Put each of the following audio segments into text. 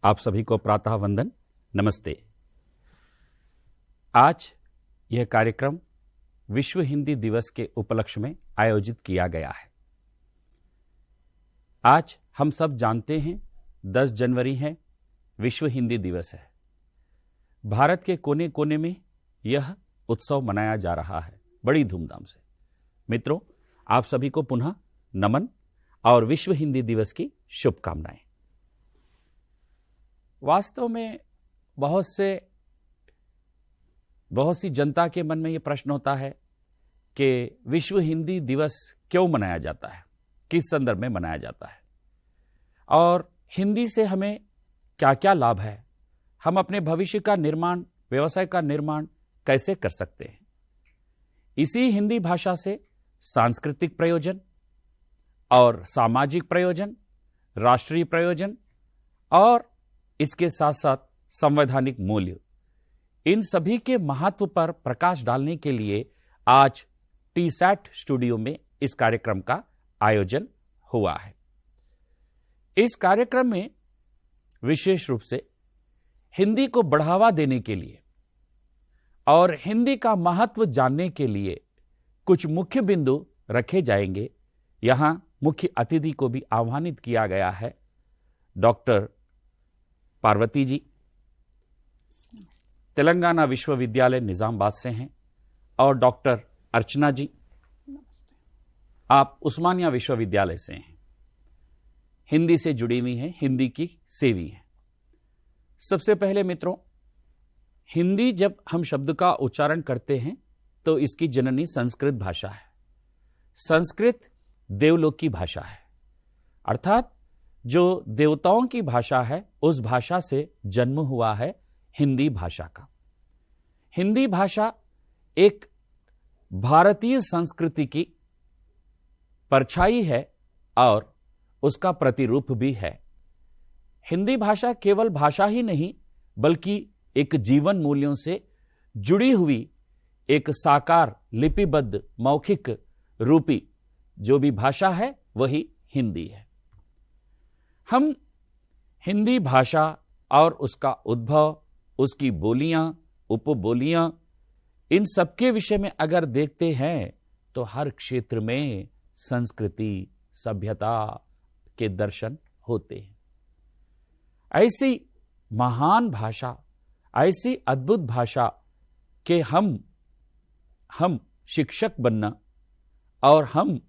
आप सभी को प्रातः वंदन, नमस्ते। आज यह कार्यक्रम विश्व हिंदी दिवस के उपलक्ष्य में आयोजित किया गया है। आज हम सब जानते हैं 10 जनवरी है, विश्व हिंदी दिवस है। भारत के कोने कोने में यह उत्सव मनाया जा रहा है बड़ी धूमधाम से। मित्रों, आप सभी को पुनः नमन और विश्व हिंदी दिवस की शुभकामनाएं। वास्तव में बहुत सी जनता के मन में यह प्रश्न होता है कि विश्व हिंदी दिवस क्यों मनाया जाता है, किस संदर्भ में मनाया जाता है और हिंदी से हमें क्या क्या लाभ है, हम अपने भविष्य का निर्माण, व्यवसाय का निर्माण कैसे कर सकते हैं। इसी हिंदी भाषा से सांस्कृतिक प्रयोजन और सामाजिक प्रयोजन, राष्ट्रीय प्रयोजन और इसके साथ साथ संवैधानिक मूल्य, इन सभी के महत्व पर प्रकाश डालने के लिए आज टीसैट स्टूडियो में इस कार्यक्रम का आयोजन हुआ है। इस कार्यक्रम में विशेष रूप से हिंदी को बढ़ावा देने के लिए और हिंदी का महत्व जानने के लिए कुछ मुख्य बिंदु रखे जाएंगे। यहां मुख्य अतिथि को भी आह्वानित किया गया है। डॉक्टर पार्वती जी तेलंगाना विश्वविद्यालय निजामाबाद से हैं और डॉक्टर अर्चना जी आप उस्मानिया विश्वविद्यालय से हैं, हिंदी से जुड़ी हुई हैं, हिंदी की सेवी हैं। सबसे पहले मित्रों, हिंदी जब हम शब्द का उच्चारण करते हैं तो इसकी जननी संस्कृत भाषा है। संस्कृत देवलोक की भाषा है, अर्थात जो देवताओं की भाषा है उस भाषा से जन्म हुआ है हिंदी भाषा का। हिंदी भाषा एक भारतीय संस्कृति की परछाई है और उसका प्रतिरूप भी है। हिंदी भाषा केवल भाषा ही नहीं बल्कि एक जीवन मूल्यों से जुड़ी हुई एक साकार लिपिबद्ध मौखिक रूपी जो भी भाषा है वही हिंदी है। हम हिंदी भाषा और उसका उद्भव, उसकी बोलियां, उपबोलियां, इन सबके विषय में अगर देखते हैं तो हर क्षेत्र में संस्कृति, सभ्यता के दर्शन होते हैं। ऐसी महान भाषा, ऐसी अद्भुत भाषा के हम शिक्षक बनना और हम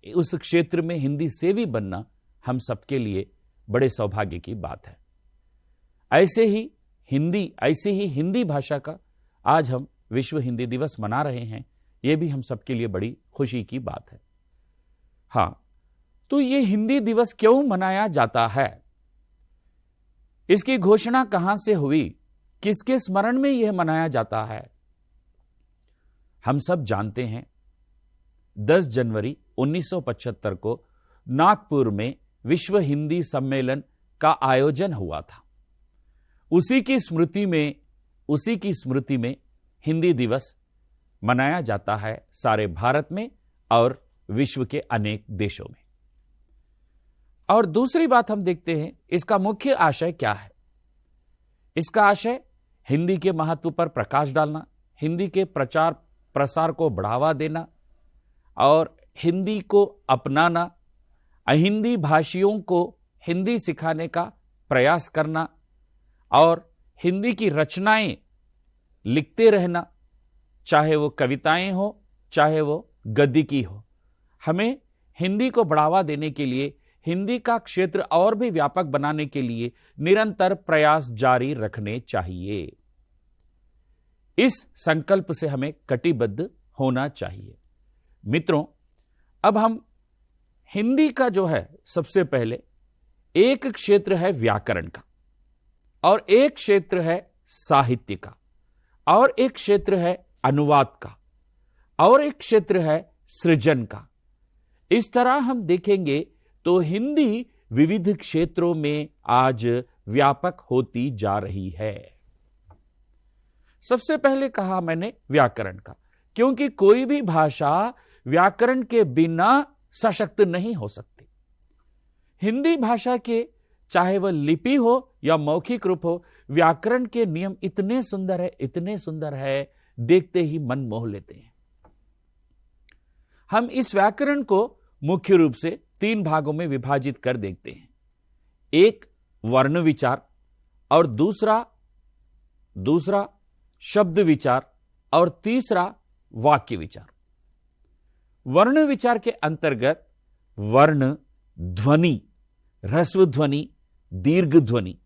उस क्षेत्र में हिंदी सेवी बनना हम सबके लिए बड़े सौभाग्य की बात है। ऐसी ही हिंदी भाषा का आज हम विश्व हिंदी दिवस मना रहे हैं, यह भी हम सबके लिए बड़ी खुशी की बात है। हाँ, तो ये हिंदी दिवस क्यों मनाया जाता है, इसकी घोषणा कहां से हुई, किसके स्मरण में यह मनाया जाता है। हम सब जानते हैं 10 जनवरी 1975 को नागपुर में विश्व हिंदी सम्मेलन का आयोजन हुआ था। उसी की स्मृति में हिंदी दिवस मनाया जाता है सारे भारत में और विश्व के अनेक देशों में। और दूसरी बात हम देखते हैं, इसका मुख्य आशय क्या है। इसका आशय हिंदी के महत्व पर प्रकाश डालना, हिंदी के प्रचार प्रसार को बढ़ावा देना और हिंदी को अपनाना, अहिंदी भाषियों को हिंदी सिखाने का प्रयास करना और हिंदी की रचनाएं लिखते रहना, चाहे वो कविताएं हो चाहे वो गद्य हो। हमें हिंदी को बढ़ावा देने के लिए, हिंदी का क्षेत्र और भी व्यापक बनाने के लिए निरंतर प्रयास जारी रखने चाहिए। इस संकल्प से हमें कटिबद्ध होना चाहिए। मित्रों, अब हम हिंदी का जो है, सबसे पहले एक क्षेत्र है व्याकरण का और एक क्षेत्र है साहित्य का और एक क्षेत्र है अनुवाद का और एक क्षेत्र है सृजन का। इस तरह हम देखेंगे तो हिंदी विविध क्षेत्रों में आज व्यापक होती जा रही है। सबसे पहले कहा मैंने व्याकरण का, क्योंकि कोई भी भाषा व्याकरण के बिना सशक्त नहीं हो सकती। हिंदी भाषा के चाहे वह लिपि हो या मौखिक रूप हो, व्याकरण के नियम इतने सुंदर है, देखते ही मन मोह लेते हैं। हम इस व्याकरण को मुख्य रूप से 3 भागों में विभाजित कर देखते हैं। एक वर्ण विचार, और दूसरा शब्द विचार, और तीसरा वाक्य विचार। वर्ण विचार के अंतर्गत वर्ण, ध्वनि, ह्रस्व ध्वनि, दीर्घ ध्वनि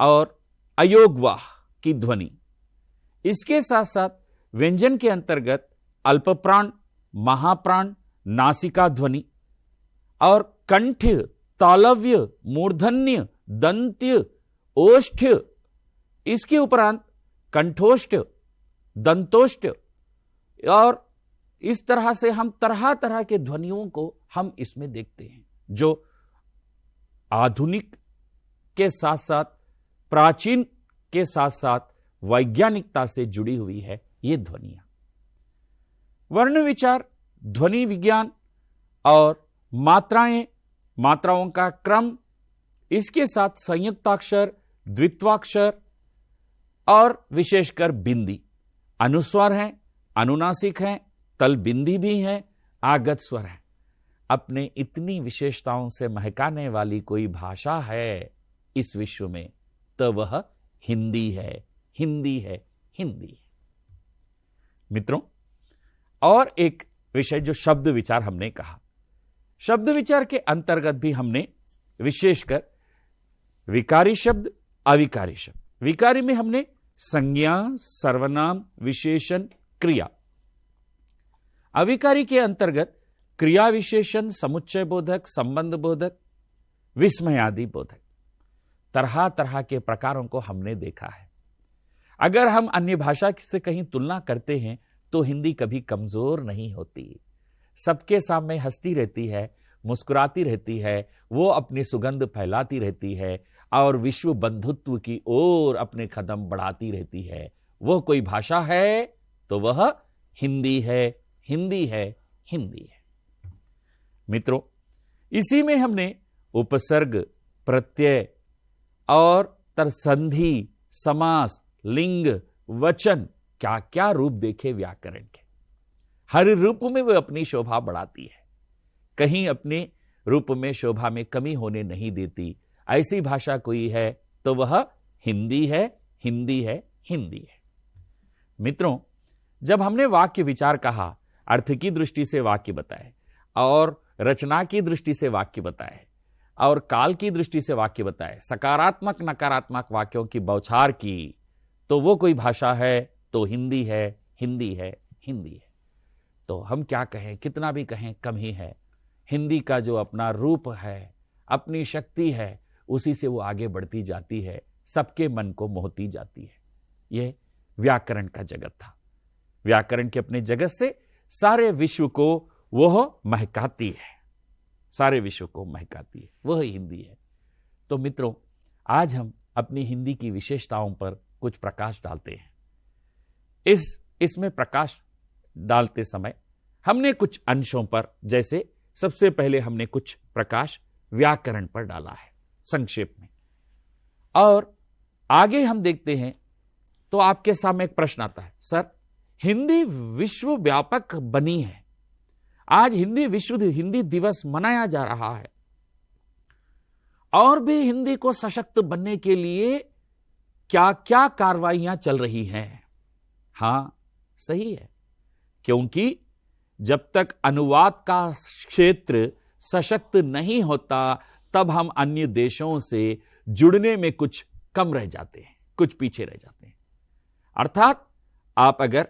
और अयोगवाह की ध्वनि, इसके साथ साथ व्यंजन के अंतर्गत अल्पप्राण, महाप्राण, नासिका ध्वनि और कंठ, तालव्य, मूर्धन्य, दंत्य, ओष्ठ्य, इसके उपरांत कंठोष्ठ, दंतोष्ठ, और इस तरह से हम तरह तरह के ध्वनियों को हम इसमें देखते हैं, जो आधुनिक के साथ साथ प्राचीन के साथ साथ वैज्ञानिकता से जुड़ी हुई है ये ध्वनियां। वर्ण विचार, ध्वनि विज्ञान और मात्राओं का क्रम, इसके साथ संयुक्ताक्षर, द्वित्वाक्षर और विशेषकर बिंदी, अनुस्वर हैं, अनुनासिक हैं, तल बिंदी भी हैं, आगत स्वर हैं। अपने इतनी विशेषताओं से महकाने वाली कोई भाषा है इस विश्व में तो वह हिंदी है, हिंदी है, हिंदी है। मित्रों, और एक विषय जो शब्द विचार हमने कहा, शब्द विचार के अंतर्गत भी हमने विशेषकर विकारी शब्द, अविकारी शब्द, विकारी में हमने संज्ञा, सर्वनाम, विशेषण, क्रिया, अविकारी के अंतर्गत क्रिया विशेषण, समुच्चय बोधक, संबंध बोधक, विस्मयादि बोधक, तरह तरह के प्रकारों को हमने देखा है। अगर हम अन्य भाषा से कहीं तुलना करते हैं तो हिंदी कभी कमजोर नहीं होती, सबके सामने हंसती रहती है, मुस्कुराती रहती है, वो अपनी सुगंध फैलाती रहती है और विश्व बंधुत्व की ओर अपने कदम बढ़ाती रहती है। वो कोई भाषा है तो वह हिंदी है, हिंदी है, हिंदी है। मित्रों, इसी में हमने उपसर्ग, प्रत्यय और तरसंधि, समास, लिंग, वचन, क्या क्या रूप देखे व्याकरण के। हर रूप में वह अपनी शोभा बढ़ाती है, कहीं अपने रूप में शोभा में कमी होने नहीं देती। ऐसी भाषा कोई है तो वह हिंदी है, हिंदी है, हिंदी है। मित्रों, जब हमने वाक्य विचार कहा, अर्थ की दृष्टि से वाक्य बताए और रचना की दृष्टि से वाक्य बताए और काल की दृष्टि से वाक्य बताए, सकारात्मक नकारात्मक वाक्यों की बौछार की, तो वो कोई भाषा है तो हिंदी है, हिंदी है, हिंदी है। तो हम क्या कहें, कितना भी कहें कम ही है। हिंदी का जो अपना रूप है, अपनी शक्ति है, उसी से वो आगे बढ़ती जाती है, सबके मन को मोहती जाती है। यह व्याकरण का जगत था। व्याकरण के अपने जगत से सारे विश्व को वह महकाती है, सारे विश्व को महकाती है, वह हिंदी है। तो मित्रों, आज हम अपनी हिंदी की विशेषताओं पर कुछ प्रकाश डालते हैं। इसमें प्रकाश डालते समय हमने कुछ अंशों पर, जैसे सबसे पहले हमने कुछ प्रकाश व्याकरण पर डाला है संक्षेप में, और आगे हम देखते हैं तो आपके सामने एक प्रश्न आता है, सर हिंदी विश्व व्यापक बनी है, आज हिंदी दिवस मनाया जा रहा है, और भी हिंदी को सशक्त बनने के लिए क्या क्या कार्रवाइयां चल रही हैं। हां, सही है, क्योंकि जब तक अनुवाद का क्षेत्र सशक्त नहीं होता तब हम अन्य देशों से जुड़ने में कुछ कम रह जाते हैं, कुछ पीछे रह जाते हैं। अर्थात आप अगर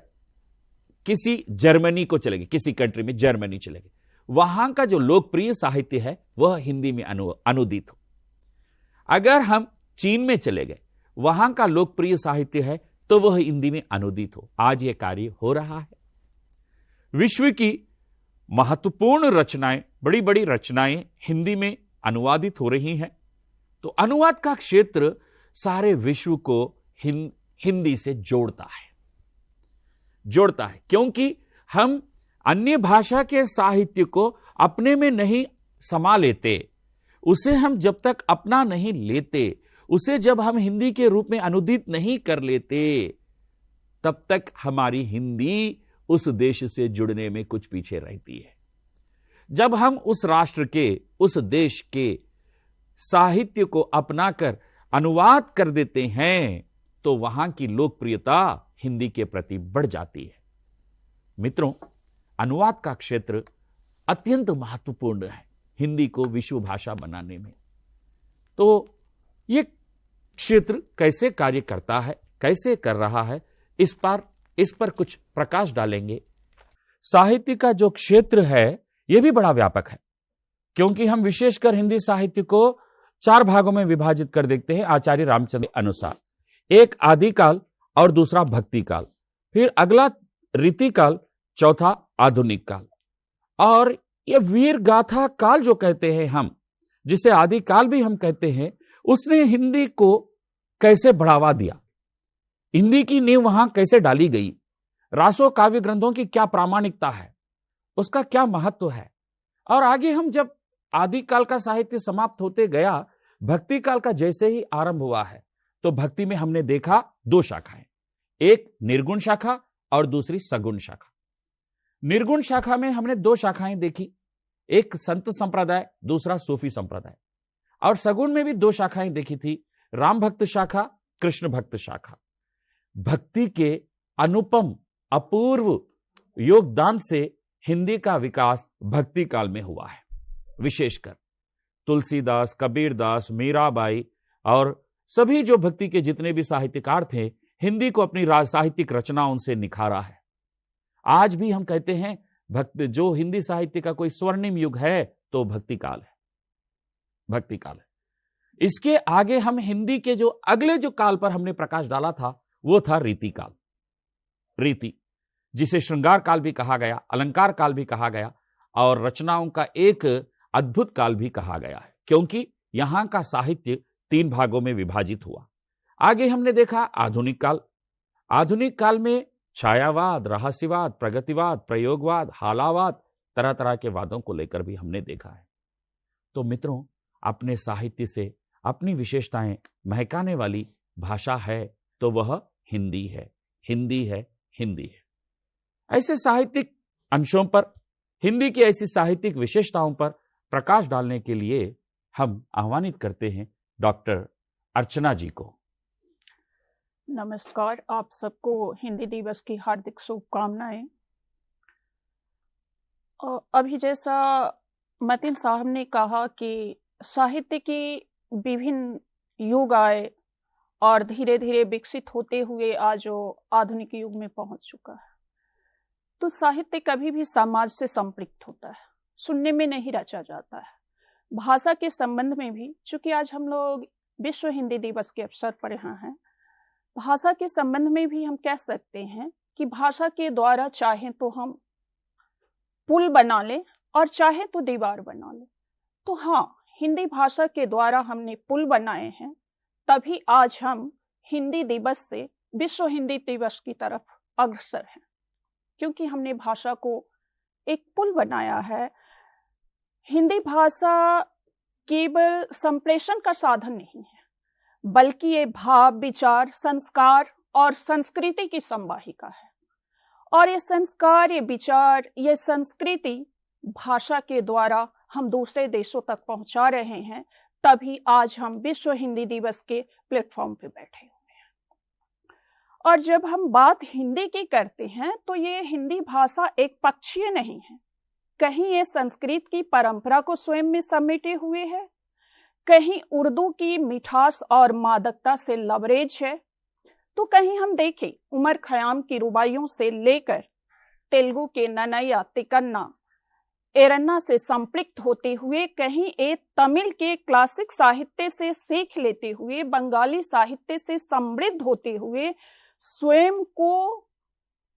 किसी जर्मनी को चले गए, किसी कंट्री में जर्मनी चले गए, वहां का जो लोकप्रिय साहित्य है वह हिंदी में अनुदित हो। अगर हम चीन में चले गए, वहां का लोकप्रिय साहित्य है तो वह हिंदी में अनुदित हो। आज यह कार्य हो रहा है। विश्व की महत्वपूर्ण रचनाएं, बड़ी बड़ी रचनाएं हिंदी में अनुवादित हो रही हैं। तो अनुवाद का क्षेत्र सारे विश्व को हिंदी से जोड़ता है, क्योंकि हम अन्य भाषा के साहित्य को अपने में नहीं समा लेते, उसे हम जब तक अपना नहीं लेते, उसे जब हम हिंदी के रूप में अनुदित नहीं कर लेते, तब तक हमारी हिंदी उस देश से जुड़ने में कुछ पीछे रहती है। जब हम उस राष्ट्र के, उस देश के साहित्य को अपनाकर अनुवाद कर देते हैं तो वहां की लोकप्रियता हिंदी के प्रति बढ़ जाती है। मित्रों, अनुवाद का क्षेत्र अत्यंत महत्वपूर्ण है हिंदी को विश्व भाषा बनाने में। तो ये क्षेत्र कैसे कार्य करता है, कैसे कर रहा है, इस पर कुछ प्रकाश डालेंगे। साहित्य का जो क्षेत्र है यह भी बड़ा व्यापक है, क्योंकि हम विशेषकर हिंदी साहित्य को 4 भागों में विभाजित कर देखते हैं आचार्य रामचंद्र के अनुसार। एक आदिकाल और दूसरा भक्ति काल, फिर अगला रीतिकाल, चौथा आधुनिक काल, और यह वीर गाथा काल जो कहते हैं हम, जिसे आदिकाल भी हम कहते हैं, उसने हिंदी को कैसे बढ़ावा दिया, हिंदी की नींव वहां कैसे डाली गई, रासो काव्य ग्रंथों की क्या प्रामाणिकता है, उसका क्या महत्व है। और आगे हम जब आदिकाल का साहित्य समाप्त होते गया, भक्ति काल का जैसे ही आरंभ हुआ है, तो भक्ति में हमने देखा 2 शाखाएं, एक निर्गुण शाखा और दूसरी सगुण शाखा। निर्गुण शाखा में हमने 2 शाखाएं देखी, एक संत संप्रदाय, दूसरा सूफी संप्रदाय। और सगुण में भी 2 शाखाएं देखी थी, राम भक्त शाखा, कृष्ण भक्त शाखा। भक्ति के अनुपम अपूर्व योगदान से हिंदी का विकास भक्ति काल में हुआ है। विशेषकर तुलसीदास, कबीरदास, मीराबाई और सभी जो भक्ति के जितने भी साहित्यकार थे, हिंदी को अपनी साहित्यिक रचनाओं से निखारा है। आज भी हम कहते हैं जो हिंदी साहित्य का कोई स्वर्णिम युग है तो भक्ति काल है, भक्ति काल है। इसके आगे हम हिंदी के जो अगले जो काल पर हमने प्रकाश डाला था वो था रीति काल। रीति, जिसे श्रृंगार काल भी कहा गया, अलंकार काल भी कहा गया, और रचनाओं का एक अद्भुत काल भी कहा गया है, क्योंकि यहां का साहित्य 3 भागों में विभाजित हुआ। आगे हमने देखा आधुनिक काल। आधुनिक काल में छायावाद, रहस्यवाद, प्रगतिवाद, प्रयोगवाद, हालावाद, तरह तरह के वादों को लेकर भी हमने देखा है। तो मित्रों, अपने साहित्य से अपनी विशेषताएं महकाने वाली भाषा है तो वह हिंदी है, हिंदी है, हिंदी है। ऐसे साहित्यिक अंशों पर, हिंदी की ऐसी साहित्यिक विशेषताओं पर प्रकाश डालने के लिए हम आह्वानित करते हैं डॉक्टर अर्चना जी को। नमस्कार, आप सबको हिंदी दिवस की हार्दिक शुभकामनाएं। अभी जैसा मतीन साहब ने कहा कि साहित्य की विभिन्न युग आए और धीरे धीरे विकसित होते हुए आज वो आधुनिक युग में पहुंच चुका है। तो साहित्य कभी भी समाज से संपृक्त होता है, सुनने में नहीं रचा जाता है। भाषा के संबंध में भी, चूंकि आज हम लोग विश्व हिंदी दिवस के अवसर पर यहाँ हैं, भाषा के संबंध में भी हम कह सकते हैं कि भाषा के द्वारा चाहे तो हम पुल बना लें और चाहे तो दीवार बना लें। तो हाँ, हिंदी भाषा के द्वारा हमने पुल बनाए हैं, तभी आज हम हिंदी दिवस से विश्व हिंदी दिवस की तरफ अग्रसर हैं, क्योंकि हमने भाषा को एक पुल बनाया है। हिंदी भाषा केवल संप्रेषण का साधन नहीं है, बल्कि ये भाव, विचार, संस्कार और संस्कृति की संवाहिका है। और ये संस्कार, ये विचार, ये संस्कृति भाषा के द्वारा हम दूसरे देशों तक पहुंचा रहे हैं, तभी आज हम विश्व हिंदी दिवस के प्लेटफॉर्म पे बैठे हुए हैं। और जब हम बात हिंदी की करते हैं तो ये हिंदी भाषा एक पक्षीय नहीं है, कहीं ये संस्कृत की परंपरा को स्वयं में समेटे हुए है, कहीं उर्दू की मिठास और मादकता से लबरेज है, तो कहीं हम देखें उमर खयाम की रुबाइयों से लेकर तेलुगु के ननैया, तिकन्ना, एरन्ना से संपृक्त होते हुए, कहीं एक तमिल के क्लासिक साहित्य से सीख लेते हुए, बंगाली साहित्य से समृद्ध होते हुए, स्वयं को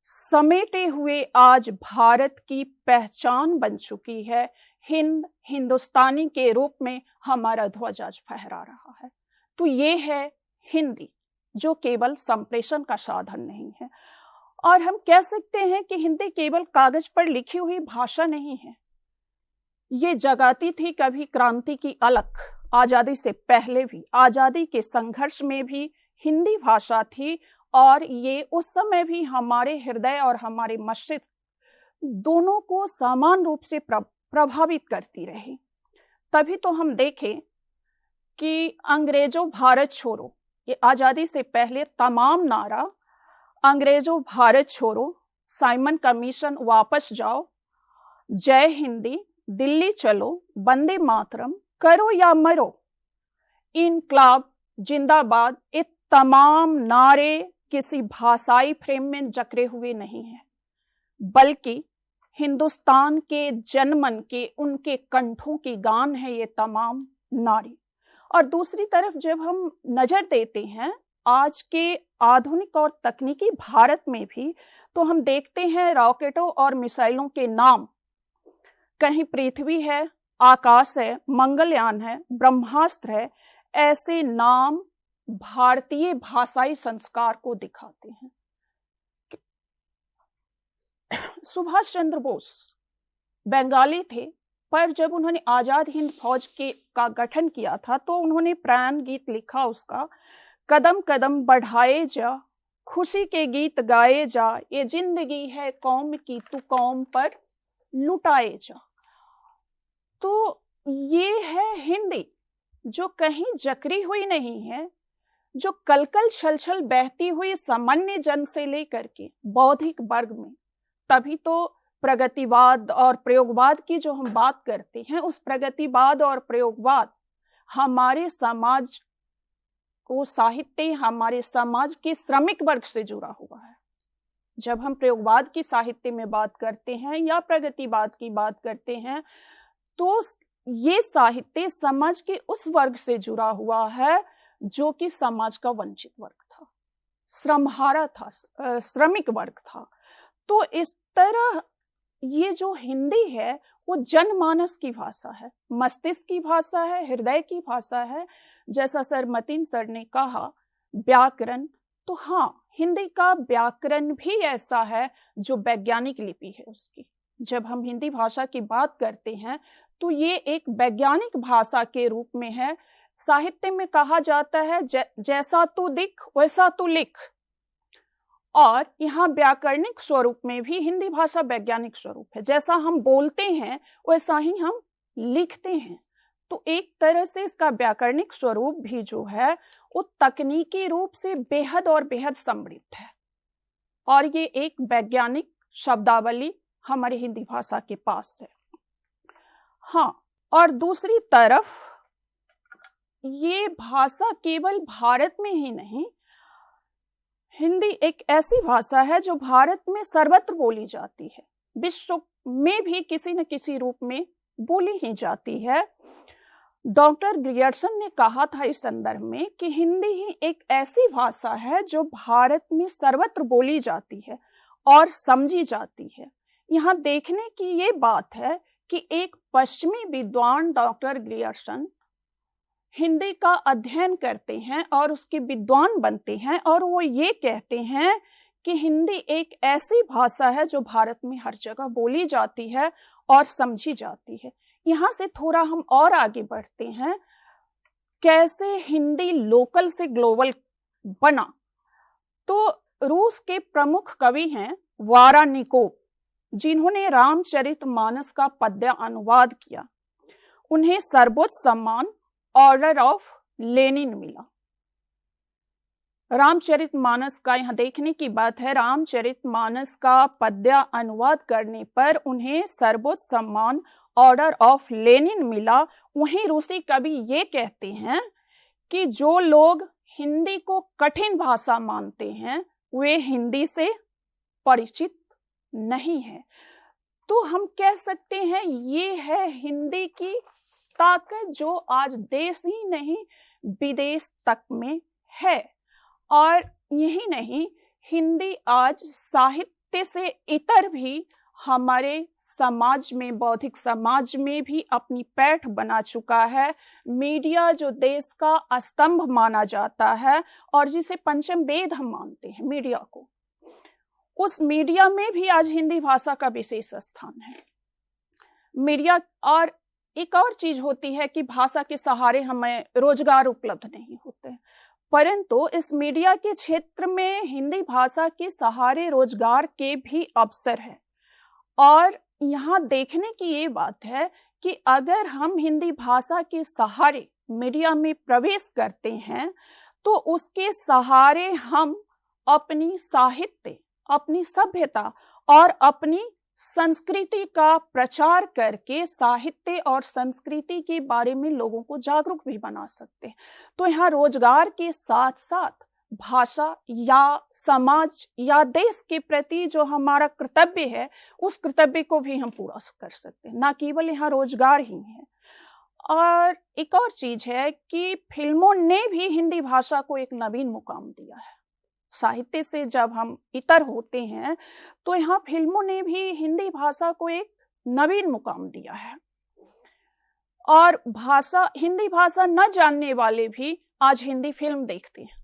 समेटे हुए आज भारत की पहचान बन चुकी है। हिंदुस्तानी के रूप में हमारा ध्वज आज फहरा रहा है। तो ये है हिंदी, जो केवल संप्रेषण का साधन नहीं है। और हम कह सकते हैं कि हिंदी केवल कागज पर लिखी हुई भाषा नहीं है, ये जगाती थी कभी क्रांति की अलख। आजादी से पहले भी, आजादी के संघर्ष में भी हिंदी भाषा थी, और ये उस समय भी हमारे हृदय और हमारे मस्तिष्क दोनों को समान रूप से प्रभावित करती रही। तभी तो हम देखें कि अंग्रेजों भारत छोड़ो, ये आजादी से पहले तमाम नारा अंग्रेजों भारत छोड़ो, साइमन कमीशन वापस जाओ, जय हिंदी, दिल्ली चलो, वंदे मातरम, करो या मरो, इनकलाब जिंदाबाद, ये तमाम नारे किसी भाषाई फ्रेम में जकड़े हुए नहीं हैं, बल्कि हिंदुस्तान के जनमन के, उनके कंठों की गान है ये तमाम नारी। और दूसरी तरफ जब हम नजर देते हैं आज के आधुनिक और तकनीकी भारत में भी, तो हम देखते हैं रॉकेटों और मिसाइलों के नाम, कहीं पृथ्वी है, आकाश है, मंगलयान है, ब्रह्मास्त्र है, ऐसे नाम भारतीय भाषाई संस्कार को दिखाते हैं। सुभाष चंद्र बोस बंगाली थे, पर जब उन्होंने आजाद हिंद फौज का गठन किया था तो उन्होंने प्राण गीत लिखा उसका, कदम कदम बढ़ाए जा, खुशी के गीत गाए जा, ये जिंदगी है कौम की, तू कौम पर लुटाए जा। तो ये है हिंदी जो कहीं जकड़ी हुई नहीं है, जो कलकल छलछल बहती हुई सामान्य जन से लेकर के बौद्धिक वर्ग में। तभी तो प्रगतिवाद और प्रयोगवाद की जो हम बात करते हैं, उस प्रगतिवाद और प्रयोगवाद हमारे समाज को, साहित्य हमारे समाज के श्रमिक वर्ग से जुड़ा हुआ है। जब हम प्रयोगवाद की साहित्य में बात करते हैं या प्रगतिवाद की बात करते हैं, तो ये साहित्य समाज के उस वर्ग से जुड़ा हुआ है जो कि समाज का वंचित वर्ग था, श्रमहारा था, श्रमिक वर्ग था। तो इस तरह ये जो हिंदी है वो जनमानस की भाषा है, मस्तिष्क की भाषा है, हृदय की भाषा है। जैसा सर मतीन सर ने कहा व्याकरण, तो हाँ, हिंदी का व्याकरण भी ऐसा है जो वैज्ञानिक लिपि है उसकी। जब हम हिंदी भाषा की बात करते हैं तो ये एक वैज्ञानिक भाषा के रूप में है। साहित्य में कहा जाता है जैसा तू दिख वैसा तू लिख, और यहाँ व्याकरणिक स्वरूप में भी हिंदी भाषा वैज्ञानिक स्वरूप है। जैसा हम बोलते हैं वैसा ही हम लिखते हैं। तो एक तरह से इसका व्याकरणिक स्वरूप भी जो है वो तकनीकी रूप से बेहद और बेहद समृद्ध है, और ये एक वैज्ञानिक शब्दावली हमारी हिंदी भाषा के पास है। हाँ, और दूसरी तरफ ये भाषा केवल भारत में ही नहीं, हिंदी एक ऐसी भाषा है जो भारत में सर्वत्र बोली जाती है, विश्व में भी किसी न किसी रूप में बोली ही जाती है। डॉक्टर ग्रियर्सन ने कहा था इस संदर्भ में कि हिंदी ही एक ऐसी भाषा है जो भारत में सर्वत्र बोली जाती है और समझी जाती है। यहाँ देखने की ये बात है कि एक पश्चिमी विद्वान डॉक्टर ग्रियर्सन हिंदी का अध्ययन करते हैं और उसके विद्वान बनते हैं, और वो ये कहते हैं कि हिंदी एक ऐसी भाषा है जो भारत में हर जगह बोली जाती है और समझी जाती है। यहाँ से थोड़ा हम और आगे बढ़ते हैं, कैसे हिंदी लोकल से ग्लोबल बना। तो रूस के प्रमुख कवि हैं वारानिकोव, जिन्होंने रामचरितमानस का पद्य अनुवाद किया। उन्हें सर्वोच्च सम्मान ऑर्डर ऑफ लेनिन मिला। रामचरितमानस का यहाँ देखने की बात है, रामचरितमानस का पद्य अनुवाद करने पर उन्हें सर्वोच्च सम्मान ऑर्डर ऑफ लेनिन मिला। वहीं रूसी कवि ये कहते हैं कि जो लोग हिंदी को कठिन भाषा मानते हैं वे हिंदी से परिचित नहीं है। तो हम कह सकते हैं ये है हिंदी की ताकत, जो आज देश ही नहीं विदेश तक में है। और यही नहीं, हिंदी आज साहित्य से इतर भी हमारे समाज में, बौद्धिक समाज में भी अपनी पैठ बना चुका है। मीडिया जो देश का स्तंभ माना जाता है और जिसे पंचम वेद हम मानते हैं मीडिया को, उस मीडिया में भी आज हिंदी भाषा का विशेष स्थान है। मीडिया और एक और चीज होती है कि भाषा के सहारे हमें रोजगार उपलब्ध नहीं होते, परंतु इस मीडिया के क्षेत्र में हिंदी भाषा के सहारे रोजगार के भी अवसर है। और यहाँ देखने की ये बात है कि अगर हम हिंदी भाषा के सहारे मीडिया में प्रवेश करते हैं तो उसके सहारे हम अपनी साहित्य, अपनी सभ्यता और अपनी संस्कृति का प्रचार करके साहित्य और संस्कृति के बारे में लोगों को जागरूक भी बना सकते हैं। तो यहाँ रोजगार के साथ साथ भाषा या समाज या देश के प्रति जो हमारा कर्तव्य है उस कर्तव्य को भी हम पूरा कर सकते हैं, ना केवल यहाँ रोजगार ही है। और एक और चीज है कि फिल्मों ने भी हिंदी भाषा को एक नवीन मुकाम दिया है। साहित्य से जब हम इतर होते हैं तो यहाँ फिल्मों ने भी हिंदी भाषा को एक नवीन मुकाम दिया है। और हिंदी भाषा न जानने वाले भी आज हिंदी फिल्म देखते हैं,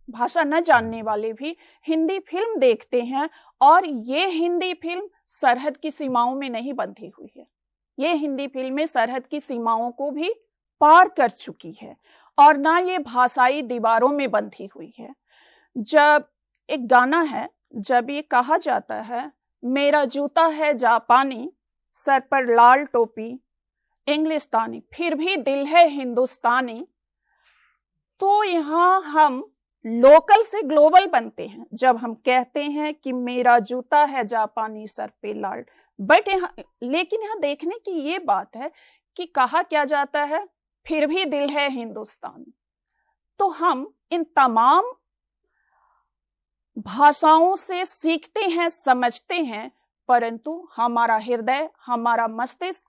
भाषा न जानने वाले भी हिंदी फिल्म देखते हैं। और ये हिंदी फिल्म सरहद की सीमाओं में नहीं बंधी हुई है, ये हिंदी फिल्में सरहद की सीमाओं को भी पार कर चुकी है और ना ये भाषाई दीवारों में बंधी हुई है। जब एक गाना है, जब ये कहा जाता है मेरा जूता है जापानी, सर पर लाल टोपी इंग्लिस्तानी, फिर भी दिल है हिंदुस्तानी, तो यहाँ हम लोकल से ग्लोबल बनते हैं जब हम कहते हैं कि मेरा जूता है जापानी, सर पे लाल। बट लेकिन यहाँ देखने की ये बात है कि कहा क्या जाता है, फिर भी दिल है हिंदुस्तानी। तो हम इन तमाम भाषाओं से सीखते हैं, समझते हैं, परंतु हमारा हृदय, हमारा मस्तिष्क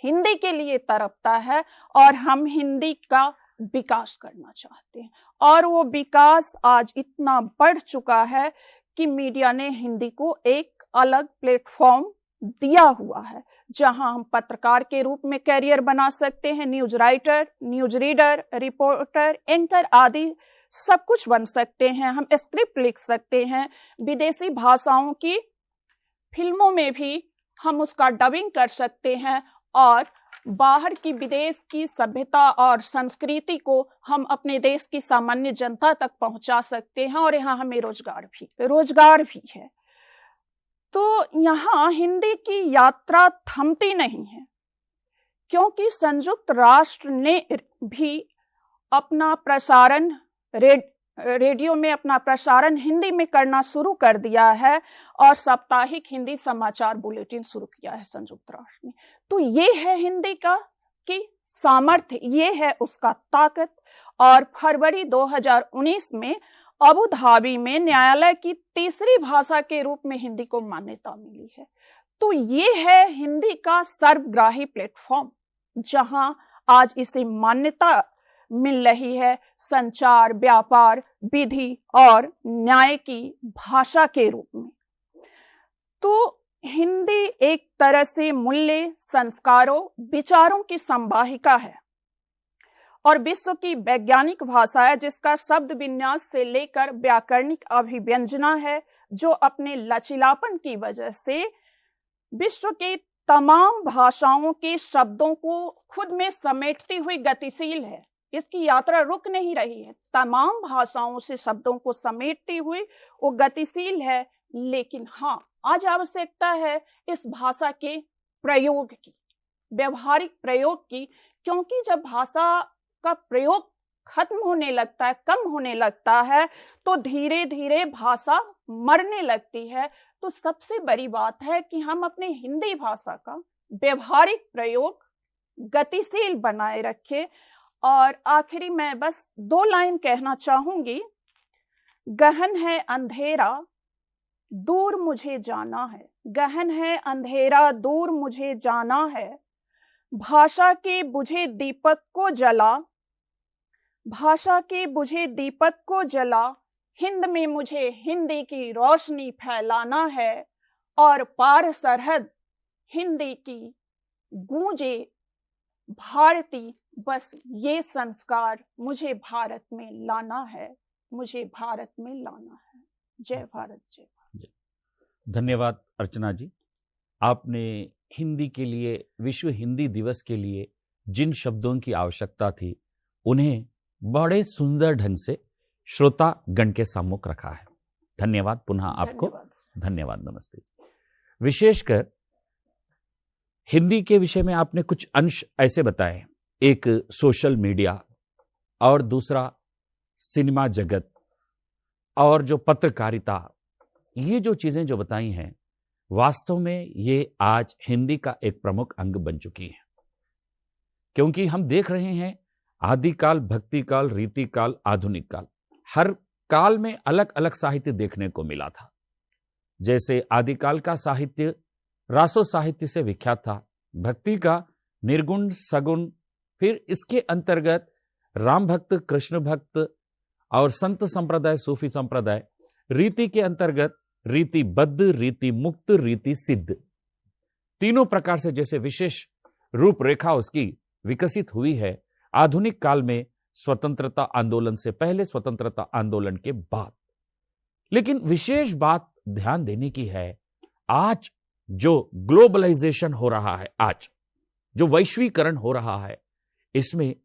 हिंदी के लिए तड़पता है और हम हिंदी का विकास करना चाहते हैं। और वो विकास आज इतना बढ़ चुका है कि मीडिया ने हिंदी को एक अलग प्लेटफॉर्म दिया हुआ है जहां हम पत्रकार के रूप में कैरियर बना सकते हैं, news writer, news reader, reporter, anchor आदि सब कुछ बन सकते हैं। हम स्क्रिप्ट लिख सकते हैं, विदेशी भाषाओं की फिल्मों में भी हम उसका डबिंग कर सकते हैं और बाहर की विदेश की सभ्यता और संस्कृति को हम अपने देश की सामान्य जनता तक पहुंचा सकते हैं। और यहाँ हमें रोजगार भी है। तो यहाँ हिंदी की यात्रा थमती नहीं है, क्योंकि संयुक्त राष्ट्र ने भी अपना प्रसारण रेडियो में अपना प्रसारण हिंदी में करना शुरू कर दिया है और साप्ताहिक हिंदी समाचार बुलेटिन शुरू किया है संयुक्त राष्ट्र ने। तो ये है हिंदी का की सामर्थ्य, ये है उसका ताकत। और फरवरी 2019 में अबू धाबी में न्यायालय की तीसरी भाषा के रूप में हिंदी को मान्यता मिली है। तो ये है हिंदी का सर्वग्राही प्लेटफॉर्म जहां आज इसे मान्यता मिल रही है संचार, व्यापार, विधि और न्याय की भाषा के रूप में। तो हिंदी एक तरह से मूल्य, संस्कारों, विचारों की संवाहिका है और विश्व की वैज्ञानिक भाषा है जिसका शब्द विन्यास से लेकर व्याकरणिक अभिव्यंजना है, जो अपने लचीलापन की वजह से विश्व के तमाम भाषाओं के शब्दों को खुद में समेटती हुई गतिशील है। इसकी यात्रा रुक नहीं रही है, तमाम भाषाओं से शब्दों को समेटती हुई वो गतिशील है। लेकिन हाँ, आज आवश्यकता है इस भाषा के प्रयोग की, व्यवहारिक प्रयोग की, क्योंकि जब भाषा का प्रयोग खत्म होने लगता है, कम होने लगता है, तो धीरे धीरे भाषा मरने लगती है। तो सबसे बड़ी बात है कि हम अपने हिंदी भाषा का व्यवहारिक प्रयोग गतिशील बनाए रखें। और आखिरी मैं बस 2 लाइन कहना चाहूंगी। गहन है अंधेरा दूर मुझे जाना है, गहन है अंधेरा दूर मुझे जाना है, भाषा के बुझे दीपक को जला, भाषा के बुझे दीपक को जला, हिंद में मुझे हिंदी की रोशनी फैलाना है, और पार सरहद हिंदी की गूंजे भारती, बस ये संस्कार मुझे भारत में लाना है, मुझे भारत में लाना है। जय भारत, जय भारत। धन्यवाद अर्चना जी, आपने हिंदी के लिए, विश्व हिंदी दिवस के लिए जिन शब्दों की आवश्यकता थी, उन्हें बड़े सुंदर ढंग से श्रोता गण के सम्मुख रखा है। धन्यवाद पुनः आपको। धन्यवाद, नमस्ते। विशेषकर हिंदी के विषय में आपने कुछ अंश ऐसे बताए, एक सोशल मीडिया और दूसरा सिनेमा जगत और जो पत्रकारिता, ये जो चीजें जो बताई हैं, वास्तव में ये आज हिंदी का एक प्रमुख अंग बन चुकी है। क्योंकि हम देख रहे हैं आदिकाल, भक्ति काल, रीति काल, आधुनिक काल, हर काल में अलग अलग साहित्य देखने को मिला था। जैसे आदिकाल का साहित्य रासो साहित्य से विख्यात था, भक्ति का निर्गुण सगुण, फिर इसके अंतर्गत राम भक्त, कृष्ण भक्त और संत संप्रदाय, सूफी संप्रदाय, रीति के अंतर्गत रीतिबद्ध, रीति मुक्त, रीति सिद्ध, तीनों प्रकार से जैसे विशेष रूपरेखा उसकी विकसित हुई है आधुनिक काल में, स्वतंत्रता आंदोलन से पहले, स्वतंत्रता आंदोलन के बाद। लेकिन विशेष बात ध्यान देने की है, आज जो ग्लोबलाइजेशन हो रहा है, आज जो वैश्वीकरण हो रहा है, इसमें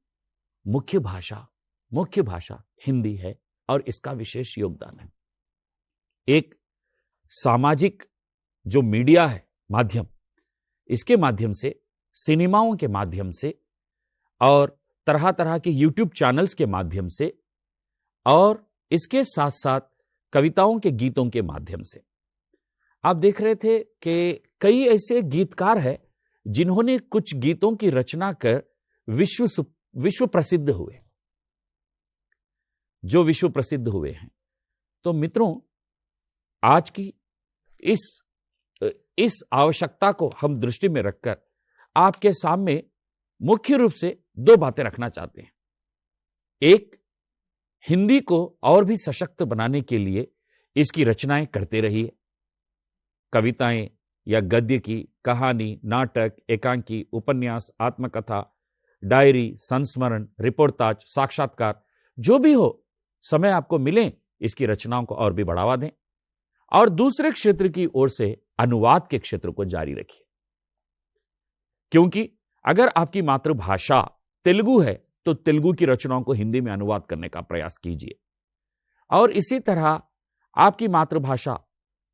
मुख्य भाषा हिंदी है और इसका विशेष योगदान है। एक सामाजिक जो मीडिया है, माध्यम, इसके माध्यम से, सिनेमाओं के माध्यम से और तरह तरह के यूट्यूब चैनल्स के माध्यम से और इसके साथ साथ कविताओं के गीतों के माध्यम से आप देख रहे थे कि कई ऐसे गीतकार हैं जिन्होंने कुछ गीतों की रचना कर विश्व प्रसिद्ध हुए, जो विश्व प्रसिद्ध हुए हैं। तो मित्रों, आज की इस आवश्यकता को हम दृष्टि में रखकर आपके सामने मुख्य रूप से दो बातें रखना चाहते हैं। एक, हिंदी को और भी सशक्त बनाने के लिए इसकी रचनाएं करते रहिए, कविताएं या गद्य की, कहानी, नाटक, एकांकी, उपन्यास, आत्मकथा, डायरी, संस्मरण, रिपोर्टाज, साक्षात्कार, जो भी हो, समय आपको मिले, इसकी रचनाओं को और भी बढ़ावा दें। और दूसरे क्षेत्र की ओर से अनुवाद के क्षेत्र को जारी रखिए, क्योंकि अगर आपकी मातृभाषा तेलुगु है तो तेलुगु की रचनाओं को हिंदी में अनुवाद करने का प्रयास कीजिए। और इसी तरह आपकी मातृभाषा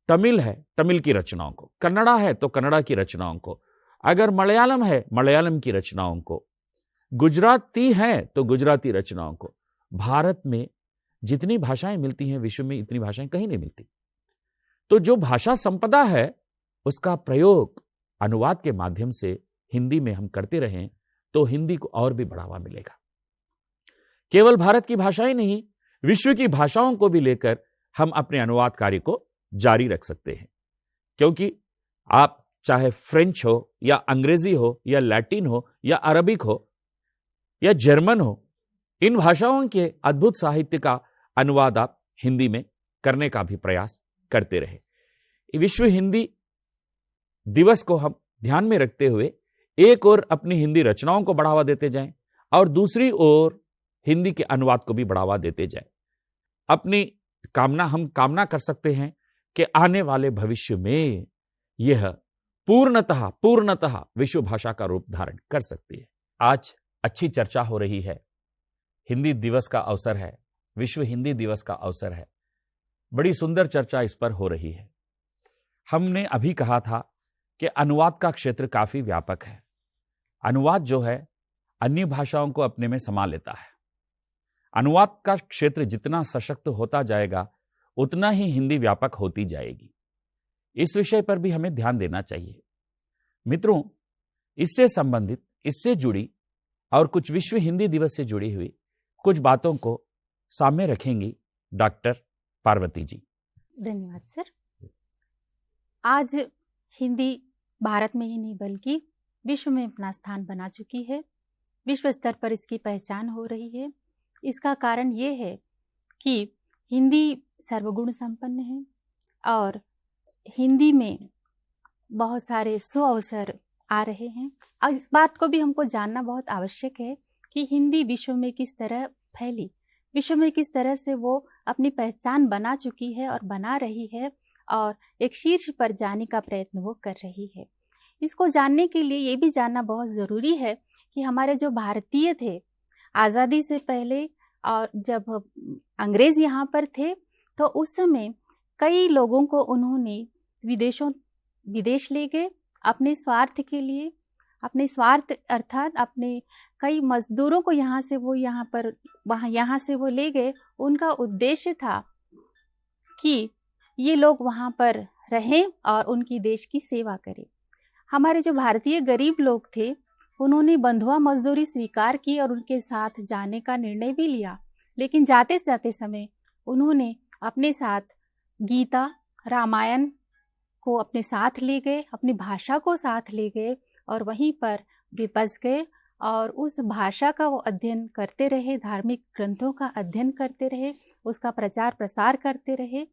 तमिल है, तमिल की रचनाओं को, कन्नड़ा है तो कन्नड़ा की रचनाओं को, अगर मलयालम है, मलयालम की रचनाओं को, गुजराती है तो गुजराती रचनाओं को। भारत में जितनी भाषाएं मिलती हैं, विश्व में इतनी भाषाएं कहीं नहीं मिलती। तो जो भाषा संपदा है, उसका प्रयोग अनुवाद के माध्यम से हिंदी में हम करते रहें तो हिंदी को और भी बढ़ावा मिलेगा। केवल भारत की भाषाएं नहीं, विश्व की भाषाओं को भी लेकर हम अपने अनुवाद कार्य को जारी रख सकते हैं। क्योंकि आप चाहे फ्रेंच हो या अंग्रेजी हो या लैटिन हो या अरबिक हो या जर्मन हो, इन भाषाओं के अद्भुत साहित्य का अनुवाद आप हिंदी में करने का भी प्रयास करते रहे। विश्व हिंदी दिवस को हम ध्यान में रखते हुए एक ओर अपनी हिंदी रचनाओं को बढ़ावा देते जाएं और दूसरी ओर हिंदी के अनुवाद को भी बढ़ावा देते जाएं। हम कामना कर सकते हैं कि आने वाले भविष्य में यह पूर्णतः विश्व भाषा का रूप धारण कर सकती है। आज अच्छी चर्चा हो रही है, हिंदी दिवस का अवसर है, विश्व हिंदी दिवस का अवसर है, बड़ी सुंदर चर्चा इस पर हो रही है। हमने अभी कहा था कि अनुवाद का क्षेत्र काफी व्यापक है। अनुवाद जो है अन्य भाषाओं को अपने में समा लेता है। अनुवाद का क्षेत्र जितना सशक्त होता जाएगा उतना ही हिंदी व्यापक होती जाएगी। इस विषय पर भी हमें ध्यान देना चाहिए। मित्रों, इससे संबंधित, इससे जुड़ी और कुछ विश्व हिंदी दिवस से जुड़ी हुई कुछ बातों को सामने रखेंगी डॉक्टर पार्वती जी। धन्यवाद सर। आज हिंदी भारत में ही नहीं बल्कि विश्व में अपना स्थान बना चुकी है। विश्व स्तर पर इसकी पहचान हो रही है। इसका कारण ये है कि हिंदी सर्वगुण संपन्न है और हिंदी में बहुत सारे सुअवसर आ रहे हैं। और इस बात को भी हमको जानना बहुत आवश्यक है कि हिंदी विश्व में किस तरह फैली, विश्व में किस तरह से वो अपनी पहचान बना चुकी है और बना रही है और एक शीर्ष पर जाने का प्रयत्न वो कर रही है। इसको जानने के लिए ये भी जानना बहुत ज़रूरी है कि हमारे जो भारतीय थे आज़ादी से पहले और जब अंग्रेज़ यहाँ पर थे तो उस समय कई लोगों को उन्होंने विदेश ले गए अपने स्वार्थ के लिए, अपने स्वार्थ अर्थात अपने कई मजदूरों को यहाँ से वो ले गए। उनका उद्देश्य था कि ये लोग वहाँ पर रहें और उनकी देश की सेवा करें। हमारे जो भारतीय गरीब लोग थे उन्होंने बंधुआ मजदूरी स्वीकार की और उनके साथ जाने का निर्णय भी लिया, लेकिन जाते जाते समय उन्होंने अपने साथ गीता रामायण को अपने साथ ले गए, अपनी भाषा को साथ ले गए और वहीं पर भी बस गए और उस भाषा का वो अध्ययन करते रहे, धार्मिक ग्रंथों का अध्ययन करते रहे, उसका प्रचार प्रसार करते रहे।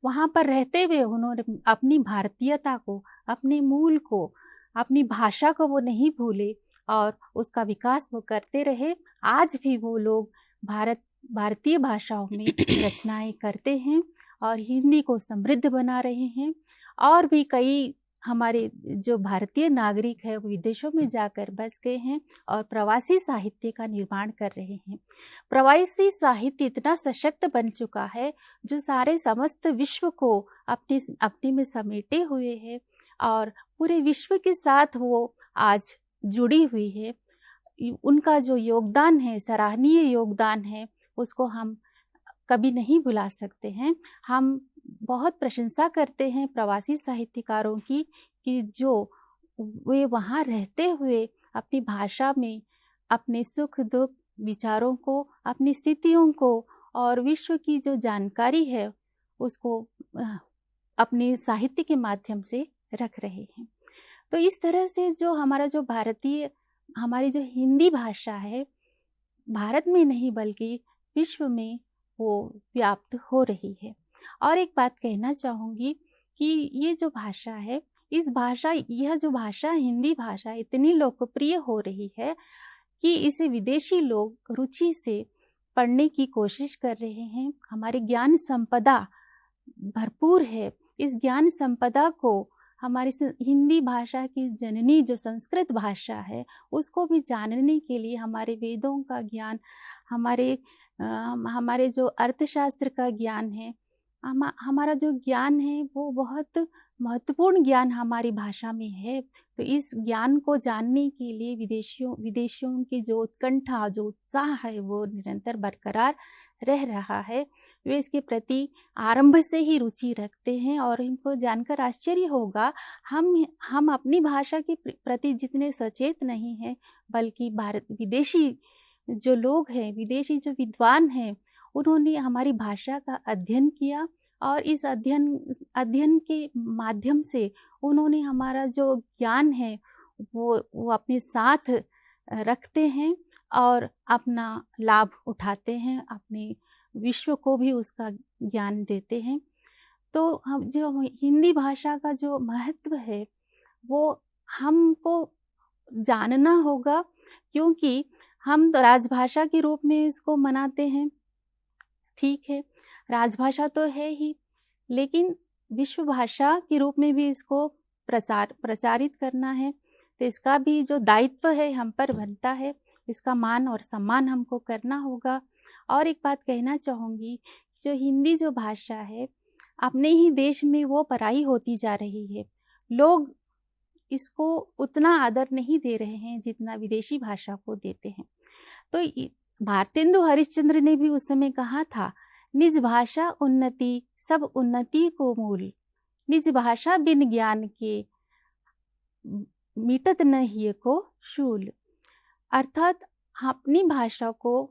वहाँ पर रहते हुए उन्होंने अपनी भारतीयता को, अपने मूल को, अपनी भाषा को वो नहीं भूले और उसका विकास वो करते रहे। आज भी वो लोग भारतीय भाषाओं में रचनाएं करते हैं और हिंदी को समृद्ध बना रहे हैं। और भी कई हमारे जो भारतीय नागरिक है वो विदेशों में जाकर बस गए हैं और प्रवासी साहित्य का निर्माण कर रहे हैं। प्रवासी साहित्य इतना सशक्त बन चुका है जो सारे समस्त विश्व को अपने में समेटे हुए है और पूरे विश्व के साथ वो आज जुड़ी हुई है। उनका जो योगदान है, सराहनीय योगदान है, उसको हम कभी नहीं भुला सकते हैं। हम बहुत प्रशंसा करते हैं प्रवासी साहित्यकारों की कि जो वे वहाँ रहते हुए अपनी भाषा में अपने सुख दुख विचारों को, अपनी स्थितियों को और विश्व की जो जानकारी है उसको अपने साहित्य के माध्यम से रख रहे हैं। तो इस तरह से जो हमारी जो हिंदी भाषा है भारत में नहीं बल्कि विश्व में वो व्याप्त हो रही है। और एक बात कहना चाहूँगी कि ये जो भाषा है, यह जो भाषा हिंदी भाषा इतनी लोकप्रिय हो रही है कि इसे विदेशी लोग रुचि से पढ़ने की कोशिश कर रहे हैं। हमारी ज्ञान संपदा भरपूर है। इस ज्ञान संपदा को हमारी हिंदी भाषा की जननी जो संस्कृत भाषा है उसको भी जानने के लिए हमारे वेदों का ज्ञान, हमारे जो अर्थशास्त्र का ज्ञान है, हमारा जो ज्ञान है वो बहुत महत्वपूर्ण ज्ञान हमारी भाषा में है। तो इस ज्ञान को जानने के लिए विदेशियों की जो उत्कंठा, जो उत्साह है वो निरंतर बरकरार रह रहा है। वे इसके प्रति आरंभ से ही रुचि रखते हैं और इनको जानकर आश्चर्य होगा हम अपनी भाषा के प्रति जितने सचेत नहीं हैं, बल्कि विदेशी जो लोग हैं, विदेशी जो विद्वान हैं, उन्होंने हमारी भाषा का अध्ययन किया और इस अध्ययन के माध्यम से उन्होंने हमारा जो ज्ञान है वो अपने साथ रखते हैं और अपना लाभ उठाते हैं, अपने विश्व को भी उसका ज्ञान देते हैं। तो हम जो हिंदी भाषा का जो महत्व है वो हमको जानना होगा, क्योंकि हम तो राजभाषा के रूप में इसको मनाते हैं। ठीक है, राजभाषा तो है ही, लेकिन विश्व भाषा के रूप में भी इसको प्रचारित करना है। तो इसका भी जो दायित्व है हम पर बनता है, इसका मान और सम्मान हमको करना होगा। और एक बात कहना चाहूँगी, जो हिंदी जो भाषा है अपने ही देश में वो पराई होती जा रही है। लोग इसको उतना आदर नहीं दे रहे हैं जितना विदेशी भाषा को देते हैं। तो भारतेंदु हरिश्चंद्र ने भी उस समय कहा था, निज भाषा उन्नति सब उन्नति को मूल, निज भाषा बिन ज्ञान के मिटत न हिय को शूल। अर्थात अपनी भाषा को,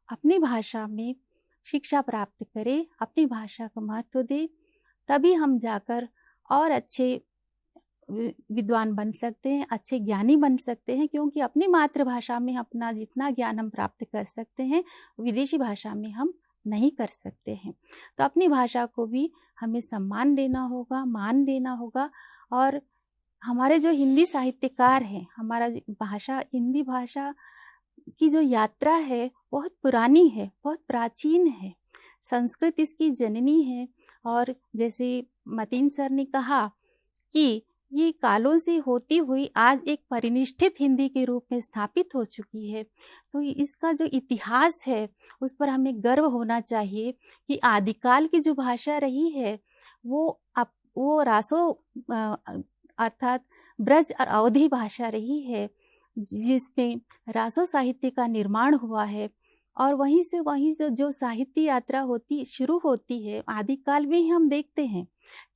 अपनी भाषा में शिक्षा प्राप्त करें, अपनी भाषा को महत्व दें, तभी हम जाकर और अच्छे विद्वान बन सकते हैं, अच्छे ज्ञानी बन सकते हैं। क्योंकि अपनी मातृभाषा में अपना जितना ज्ञान हम प्राप्त कर सकते हैं विदेशी भाषा में हम नहीं कर सकते हैं। तो अपनी भाषा को भी हमें सम्मान देना होगा, मान देना होगा। और हमारे जो हिंदी साहित्यकार हैं, हमारा भाषा, हिंदी भाषा की जो यात्रा है बहुत पुरानी है, बहुत प्राचीन है। संस्कृत इसकी जननी है। और जैसे मतीन सर ने कहा कि ये कालों से होती हुई आज एक परिनिष्ठित हिंदी के रूप में स्थापित हो चुकी है। तो इसका जो इतिहास है उस पर हमें गर्व होना चाहिए कि आदिकाल की जो भाषा रही है वो रासो अर्थात ब्रज और अवधी भाषा रही है, जिसमें रासो साहित्य का निर्माण हुआ है। और वहीं से जो साहित्य यात्रा शुरू होती है आदिकाल में ही हम देखते हैं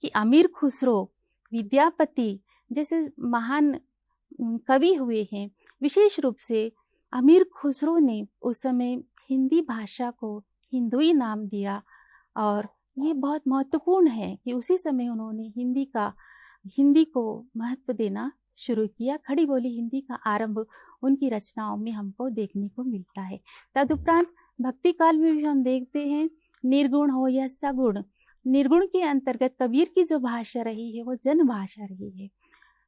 कि अमीर खुसरो, विद्यापति जैसे महान कवि हुए हैं। विशेष रूप से अमीर खुसरो ने उस समय हिंदी भाषा को हिंदुई नाम दिया, और ये बहुत महत्वपूर्ण है कि उसी समय उन्होंने हिंदी को महत्व देना शुरू किया। खड़ी बोली हिंदी का आरंभ उनकी रचनाओं में हमको देखने को मिलता है। तदुपरांत भक्ति काल में भी हम देखते हैं निर्गुण हो या सगुण, निर्गुण के अंतर्गत कबीर की जो भाषा रही है वो जन भाषा रही है।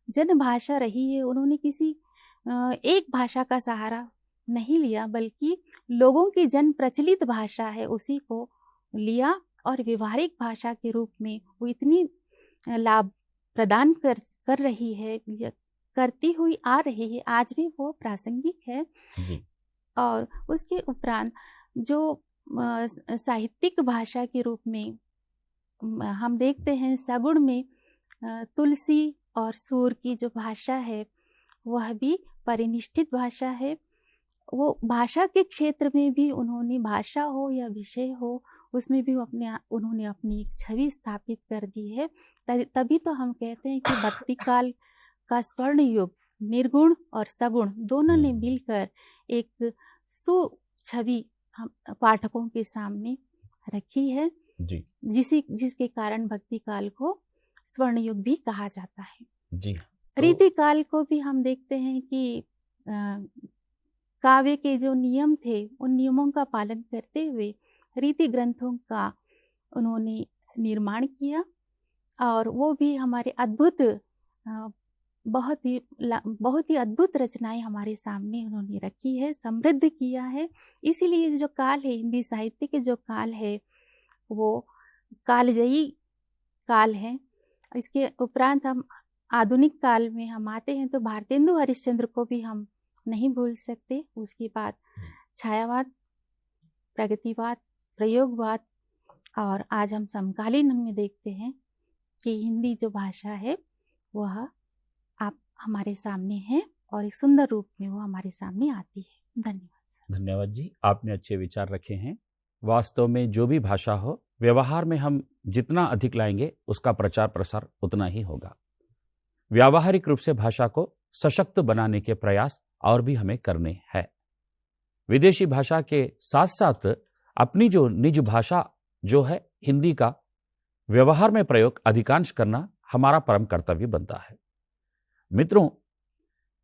जन भाषा रही है, उन्होंने किसी एक भाषा का सहारा नहीं लिया, बल्कि लोगों की जन प्रचलित भाषा है उसी को लिया, और व्यवहारिक भाषा के रूप में वो इतनी लाभ प्रदान कर रही है, करती हुई आ रही है, आज भी वो प्रासंगिक है जी। और उसके उपरांत जो साहित्यिक भाषा के रूप में हम देखते हैं सगुण में तुलसी और सूर की जो भाषा है वह भी परिनिष्ठित भाषा है। वो भाषा के क्षेत्र में भी उन्होंने भाषा हो या विषय हो उसमें भी उन्होंने अपनी एक छवि स्थापित कर दी है। तभी तो हम कहते हैं कि भक्ति काल का स्वर्ण युग निर्गुण और सगुण दोनों ने मिलकर एक छवि हम पाठकों के सामने रखी है जी। जिसके कारण भक्ति काल को स्वर्ण युग भी कहा जाता है जी। रीति काल को भी हम देखते हैं कि काव्य के जो नियम थे उन नियमों का पालन करते हुए रीति ग्रंथों का उन्होंने निर्माण किया, और वो भी हमारे अद्भुत बहुत ही अद्भुत रचनाएं हमारे सामने उन्होंने रखी है, समृद्ध किया है। इसीलिए जो काल है हिंदी साहित्य के जो काल है वो कालजयी काल है। इसके उपरांत हम आधुनिक काल में हम आते हैं तो भारतेंदु हरिश्चंद्र को भी हम नहीं भूल सकते। उसके बाद छायावाद, प्रगतिवाद, प्रयोगवाद, और आज हम समकालीन में देखते हैं कि हिंदी जो भाषा है वह आप हमारे सामने है और एक सुंदर रूप में वो हमारे सामने आती है। धन्यवाद। धन्यवाद जी, आपने अच्छे विचार रखे हैं। वास्तव में जो भी भाषा हो व्यवहार में हम जितना अधिक लाएंगे उसका प्रचार प्रसार उतना ही होगा। व्यावहारिक रूप से भाषा को सशक्त बनाने के प्रयास और भी हमें करने हैं। विदेशी भाषा के साथ साथ अपनी जो निज भाषा जो है हिंदी का व्यवहार में प्रयोग अधिकांश करना हमारा परम कर्तव्य बनता है। मित्रों,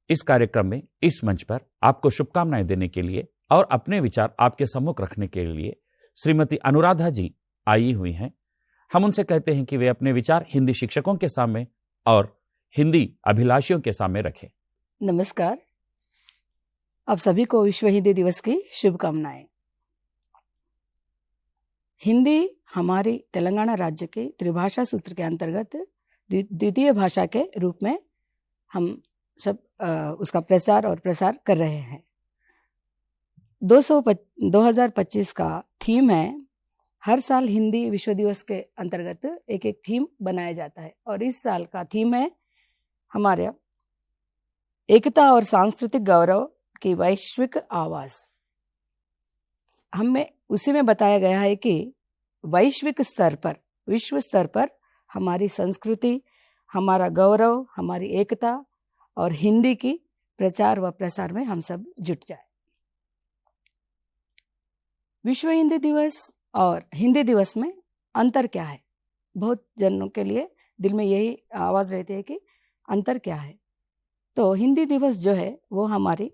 इस कार्यक्रम में इस मंच पर आपको शुभकामनाएं देने के लिए और अपने विचार आपके सम्मुख रखने के लिए श्रीमती अनुराधा जी आई हुई हैं। हम उनसे कहते हैं कि वे अपने विचार हिंदी शिक्षकों के सामने और हिंदी अभिलाषियों के सामने रखें। नमस्कार, आप सभी को विश्व हिंदी दिवस की शुभकामनाएं। हिंदी हमारी तेलंगाना राज्य के त्रिभाषा सूत्र के अंतर्गत द्वितीय भाषा के रूप में हम सब उसका प्रचार और प्रसार कर रहे हैं। 2025 का थीम है, हर साल हिंदी विश्व दिवस के अंतर्गत एक एक थीम बनाया जाता है, और इस साल का थीम है हमारे एकता और सांस्कृतिक गौरव की वैश्विक आवाज। हमें उसी में बताया गया है कि वैश्विक स्तर पर, विश्व स्तर पर हमारी संस्कृति, हमारा गौरव, हमारी एकता और हिंदी की प्रचार व प्रसार में हम सब जुट जाए। विश्व हिंदी दिवस और हिंदी दिवस में अंतर क्या है? बहुत जनों के लिए दिल में यही आवाज रहती है कि अंतर क्या है। तो हिंदी दिवस जो है वो हमारी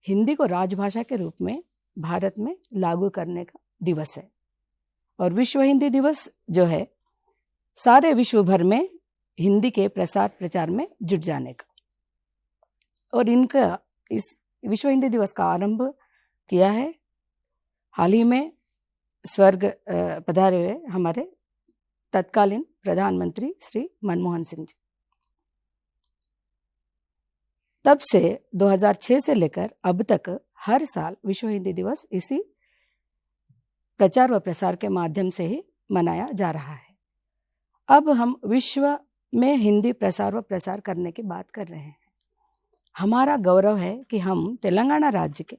हिंदी को राजभाषा के रूप में भारत में लागू करने का दिवस है, और विश्व हिंदी दिवस जो है सारे विश्व भर में हिंदी के प्रसार प्रचार में जुट जाने का। और इनका इस विश्व हिंदी दिवस का आरंभ किया है हाल ही में स्वर्ग पधारे हुए हमारे तत्कालीन प्रधानमंत्री श्री मनमोहन सिंह जी। तब से 2006 से लेकर अब तक हर साल विश्व हिंदी दिवस इसी प्रचार व प्रसार के माध्यम से ही मनाया जा रहा है। अब हम विश्व में हिंदी प्रसार व प्रसार करने की बात कर रहे हैं। हमारा गौरव है कि हम तेलंगाना राज्य के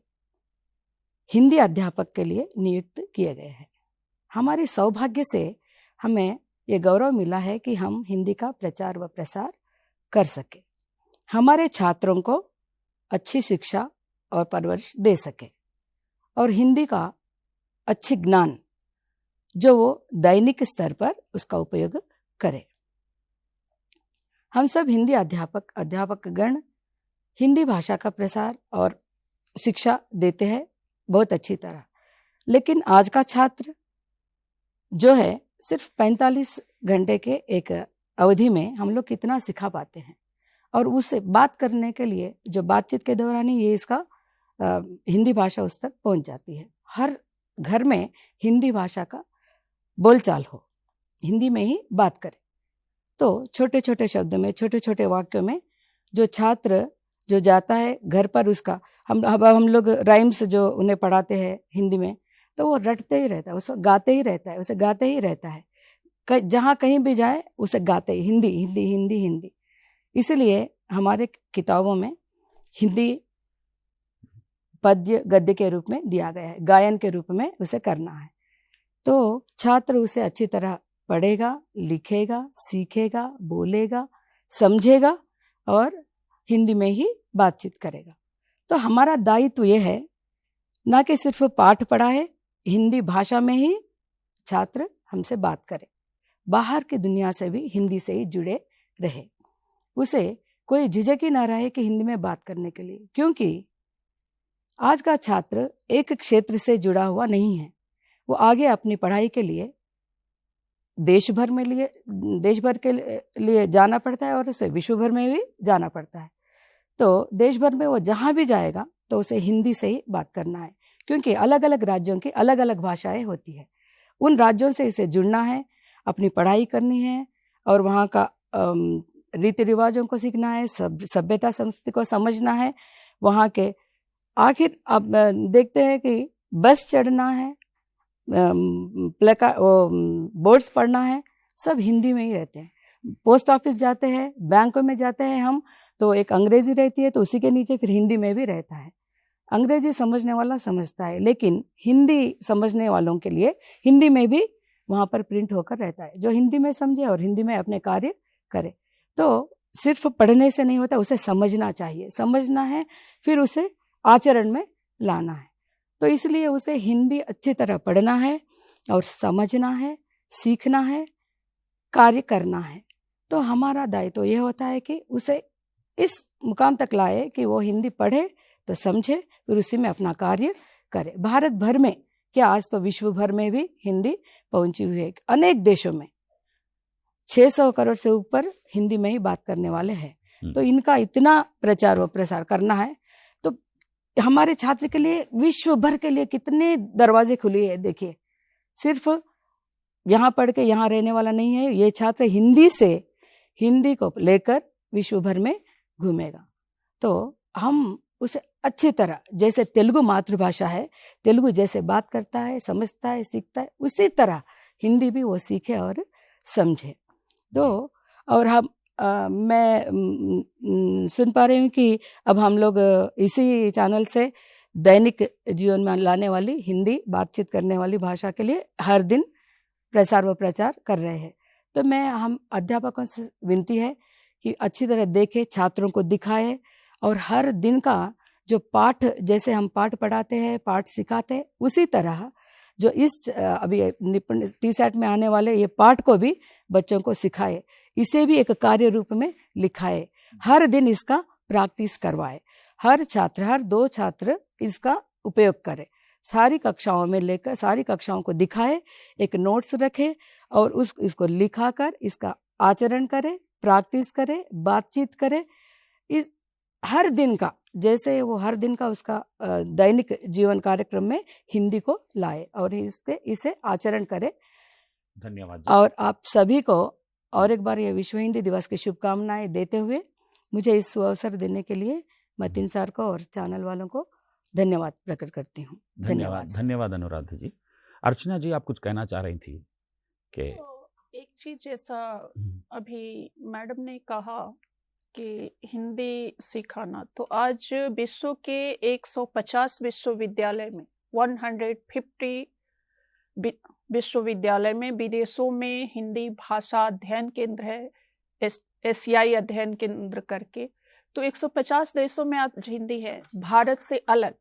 हिंदी अध्यापक के लिए नियुक्त किए गए हैं। हमारे सौभाग्य से हमें ये गौरव मिला है कि हम हिंदी का प्रचार व प्रसार कर सके, हमारे छात्रों को अच्छी शिक्षा और परवरिश दे सके और हिंदी का अच्छी ज्ञान जो वो दैनिक स्तर पर उसका उपयोग करे। हम सब हिंदी अध्यापकगण हिंदी भाषा का प्रसार और शिक्षा देते हैं बहुत अच्छी तरह, लेकिन आज का छात्र जो है सिर्फ 45 घंटे के एक अवधि में हम लोग कितना सिखा पाते हैं, और उससे बात करने के लिए जो बातचीत के दौरान ही ये इसका हिंदी भाषा उस तक पहुंच जाती है। हर घर में हिंदी भाषा का बोलचाल हो, हिंदी में ही बात करें, तो छोटे छोटे शब्दों में, छोटे छोटे वाक्यों में जो छात्र जो जाता है घर पर, उसका हम लोग राइम्स जो उन्हें पढ़ाते हैं हिंदी में, तो वो रटते ही रहता है, उसको गाते ही रहता है, उसे गाते ही रहता है, जहाँ कहीं भी जाए उसे गाते ही हिंदी हिंदी हिंदी हिंदी। इसलिए हमारे किताबों में हिंदी पद्य गद्य के रूप में दिया गया है, गायन के रूप में उसे करना है। तो छात्र उसे अच्छी तरह पढ़ेगा, लिखेगा, सीखेगा, बोलेगा, समझेगा और हिंदी में ही बातचीत करेगा। तो हमारा दायित्व यह है ना कि सिर्फ पाठ पढ़ाए, हिंदी भाषा में ही छात्र हमसे बात करे, बाहर की दुनिया से भी हिंदी से ही जुड़े रहे, उसे कोई झिझक ही ना रहे कि हिंदी में बात करने के लिए, क्योंकि आज का छात्र एक क्षेत्र से जुड़ा हुआ नहीं है। वो आगे अपनी पढ़ाई के लिए देश भर के लिए जाना पड़ता है और उसे विश्व भर में भी जाना पड़ता है। तो देश भर में वो जहाँ भी जाएगा तो उसे हिंदी से ही बात करना है, क्योंकि अलग अलग राज्यों की अलग अलग भाषाएं होती है। उन राज्यों से इसे जुड़ना है, अपनी पढ़ाई करनी है और वहाँ का रीति रिवाजों को सीखना है, सभ्यता संस्कृति को समझना है। वहाँ के आखिर अब देखते हैं कि बस चढ़ना है, बोर्ड्स पढ़ना है, सब हिंदी में ही रहते हैं। पोस्ट ऑफिस जाते हैं, बैंकों में जाते हैं हम, तो एक अंग्रेजी रहती है, तो उसी के नीचे फिर हिंदी में भी रहता है। अंग्रेजी समझने वाला समझता है, लेकिन हिंदी समझने वालों के लिए हिंदी में भी वहाँ पर प्रिंट होकर रहता है, जो हिंदी में समझे और हिंदी में अपने कार्य करे। तो सिर्फ पढ़ने से नहीं होता, उसे समझना चाहिए, समझना है, फिर उसे आचरण में लाना है। तो इसलिए उसे हिंदी अच्छी तरह पढ़ना है और समझना है, सीखना है, कार्य करना है। तो हमारा दायित्व यह होता है कि उसे इस मुकाम तक लाए कि वो हिंदी पढ़े तो समझे, फिर उसी में अपना कार्य करे। भारत भर में क्या, आज तो विश्व भर में भी हिंदी पहुंची हुई है। अनेक देशों में 600 करोड़ से ऊपर हिंदी में ही बात करने वाले हैं। तो इनका इतना प्रचार व प्रसार करना है, तो हमारे छात्र के लिए विश्व भर के लिए कितने दरवाजे खुले हैं। देखिए, सिर्फ यहाँ पढ़ के यहाँ रहने वाला नहीं है, ये छात्र हिंदी को लेकर विश्व भर में घूमेगा। तो हम उसे अच्छी तरह, जैसे तेलुगु मातृभाषा है, तेलुगु जैसे बात करता है, समझता है, सीखता है, उसी तरह हिंदी भी वो सीखे और समझे। तो और मैं सुन पा रही हूँ कि अब हम लोग इसी चैनल से दैनिक जीवन में लाने वाली हिंदी बातचीत करने वाली भाषा के लिए हर दिन प्रसार व प्रचार कर रहे हैं। तो हम अध्यापकों से विनती है कि अच्छी तरह देखे, छात्रों को दिखाए और हर दिन का जो पाठ, जैसे हम पाठ पढ़ाते हैं, पाठ सिखाते हैं, उसी तरह जो इस अभी निपुण टी-सेट में आने वाले ये पाठ को भी बच्चों को सिखाए, इसे भी एक कार्य रूप में लिखाए, हर दिन इसका प्रैक्टिस करवाए, हर 2 छात्र इसका उपयोग करे, सारी कक्षाओं में लेकर सारी कक्षाओं को दिखाए, एक नोट्स रखे और इसको लिखा कर इसका आचरण करे, प्रैक्टिस करे, बातचीत करे। इस हर दिन का, जैसे वो हर दिन का उसका दैनिक जीवन कार्यक्रम में हिंदी को लाए और इसे आचरण करे। धन्यवाद। और आप सभी को और एक बार ये विश्व हिंदी दिवस की शुभकामनाएं देते हुए मुझे इस अवसर देने के लिए मतीन सर को और चैनल वालों को धन्यवाद प्रकट करती हूँ। धन्यवाद अनुराधा जी। अर्चना जी, आप कुछ कहना चाह रही थी कि एक चीज जैसा अभी मैडम ने कहा कि हिंदी सिखाना, तो आज विश्व के 150 विश्वविद्यालय में 150 विश्वविद्यालय में विदेशों में हिंदी भाषा अध्ययन केंद्र है, एशियाई अध्ययन केंद्र करके, तो 150 देशों में आज हिंदी है, भारत से अलग।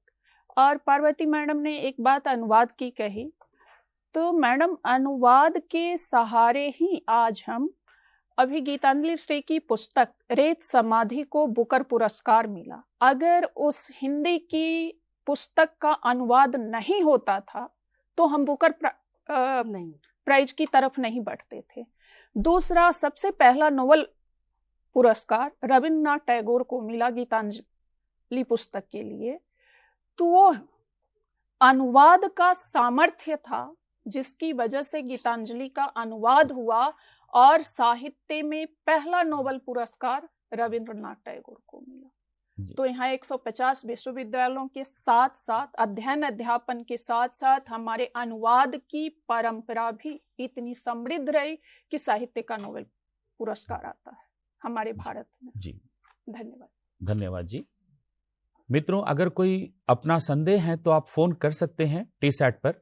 और पार्वती मैडम ने एक बात अनुवाद की कही, तो मैडम अनुवाद के सहारे ही आज हम, अभी गीतांजलि श्री की पुस्तक रेत समाधि को बुकर पुरस्कार मिला। अगर उस हिंदी की पुस्तक का अनुवाद नहीं होता था तो हम बुकर प्राइज की तरफ नहीं बढ़ते थे। दूसरा, सबसे पहला नोबेल पुरस्कार रविन्द्रनाथ टैगोर को मिला गीतांजलि पुस्तक के लिए। तो वो अनुवाद का सामर्थ्य था जिसकी वजह से गीतांजलि का अनुवाद हुआ और साहित्य में पहला नोबेल पुरस्कार रविन्द्रनाथ टैगोर को मिला। तो यहाँ 150 विश्वविद्यालयों के साथ साथ अध्ययन अध्यापन के साथ साथ हमारे अनुवाद की परंपरा भी इतनी समृद्ध रही कि साहित्य का नोबेल पुरस्कार आता है हमारे भारत में। जी, धन्यवाद जी। मित्रों, अगर कोई अपना संदेह है तो आप फोन कर सकते हैं टीसैट पर,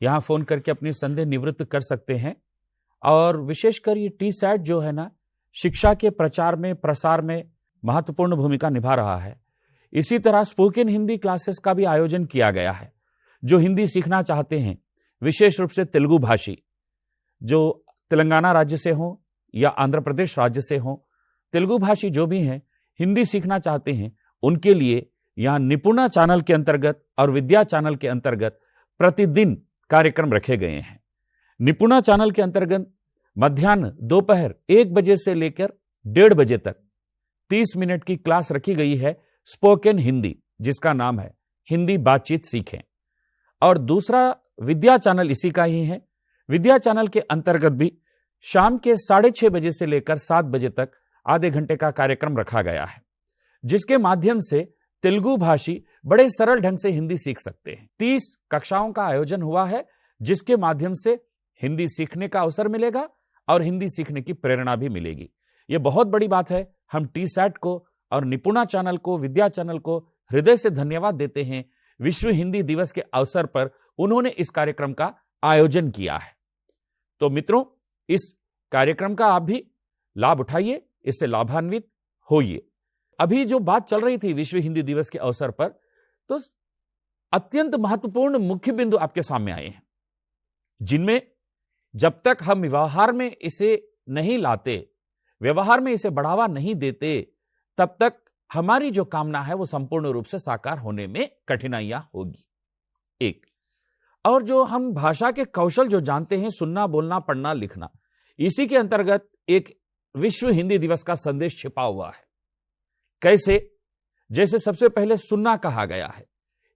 यहाँ फोन करके अपनी संदेह निवृत्त कर सकते हैं। और विशेषकर ये टीसैट जो है ना, शिक्षा के प्रचार में प्रसार में महत्वपूर्ण भूमिका निभा रहा है। इसी तरह स्पोकन हिंदी क्लासेस का भी आयोजन किया गया है। जो हिंदी सीखना चाहते हैं, विशेष रूप से तेलुगु भाषी, जो तेलंगाना राज्य से हों या आंध्र प्रदेश राज्य से हों, तेलुगु भाषी जो भी हैं, हिंदी सीखना चाहते हैं, उनके लिए यहाँ निपुणा चैनल के अंतर्गत और विद्या चैनल के अंतर्गत प्रतिदिन कार्यक्रम रखे गए हैं। निपुणा चैनल के अंतर्गत मध्याह्न दोपहर 1 बजे से लेकर 1:30 बजे तक 30 मिनट की क्लास रखी गई है स्पोकन हिंदी, जिसका नाम है हिंदी बातचीत सीखें। और दूसरा विद्या चैनल इसी का ही है। विद्या चैनल के अंतर्गत भी शाम के 6:30 बजे से लेकर 7 बजे तक आधे घंटे का कार्यक्रम रखा गया है, जिसके माध्यम से तेलुगु भाषी बड़े सरल ढंग से हिंदी सीख सकते हैं। 30 कक्षाओं का आयोजन हुआ है, जिसके माध्यम से हिंदी सीखने का अवसर मिलेगा और हिंदी सीखने की प्रेरणा भी मिलेगी। यह बहुत बड़ी बात है। हम टीसैट को और निपुणा चैनल को, विद्या चैनल को हृदय से धन्यवाद देते हैं। विश्व हिंदी दिवस के अवसर पर उन्होंने इस कार्यक्रम का आयोजन किया है। तो मित्रों, इस कार्यक्रम का आप भी लाभ उठाइए, इससे लाभान्वित होइए। अभी जो बात चल रही थी विश्व हिंदी दिवस के अवसर पर, तो अत्यंत महत्वपूर्ण मुख्य बिंदु आपके सामने आए हैं, जिनमें जब तक हम व्यवहार में इसे नहीं लाते, व्यवहार में इसे बढ़ावा नहीं देते, तब तक हमारी जो कामना है वो संपूर्ण रूप से साकार होने में कठिनाइयां होगी। एक और जो हम भाषा के कौशल जो जानते हैं, सुनना, बोलना, पढ़ना, लिखना, इसी के अंतर्गत एक विश्व हिंदी दिवस का संदेश छिपा हुआ है। कैसे? जैसे सबसे पहले सुनना कहा गया है।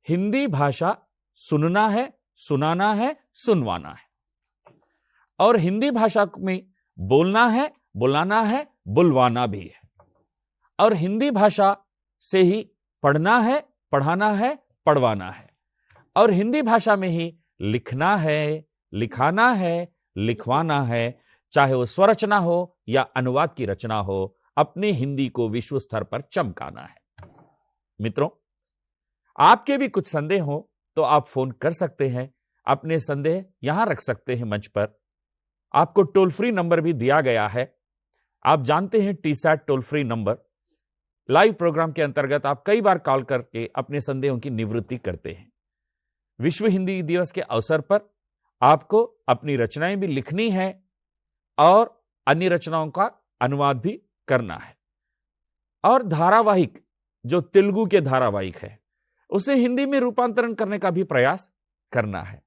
हिंदी भाषा सुनना है, सुनाना है, सुनवाना है। और हिंदी भाषा में बोलना है, बुलाना है, बुलवाना भी है। और हिंदी भाषा से ही पढ़ना है, पढ़ाना है, पढ़वाना है। और हिंदी भाषा में ही लिखना है, लिखाना है, लिखवाना है, चाहे वो स्वरचना हो या अनुवाद की रचना हो, अपनी हिंदी को विश्व स्तर पर चमकाना है। मित्रों, आपके भी कुछ संदेह हो तो आप फोन कर सकते हैं, अपने संदेह यहां रख सकते हैं मंच पर। आपको टोल फ्री नंबर भी दिया गया है। आप जानते हैं TSAT toll free number. Live program के अंतर्गत आप कई बार कॉल करके अपने संदेहों की निवृत्ति करते हैं। विश्व हिंदी दिवस के अवसर पर आपको अपनी रचनाएं भी लिखनी है और अन्य रचनाओं का अनुवाद भी करना है। और धारावाहिक, जो तेलुगु के धारावाहिक है, उसे हिंदी में रूपांतरण करने का भी प्रयास करना है।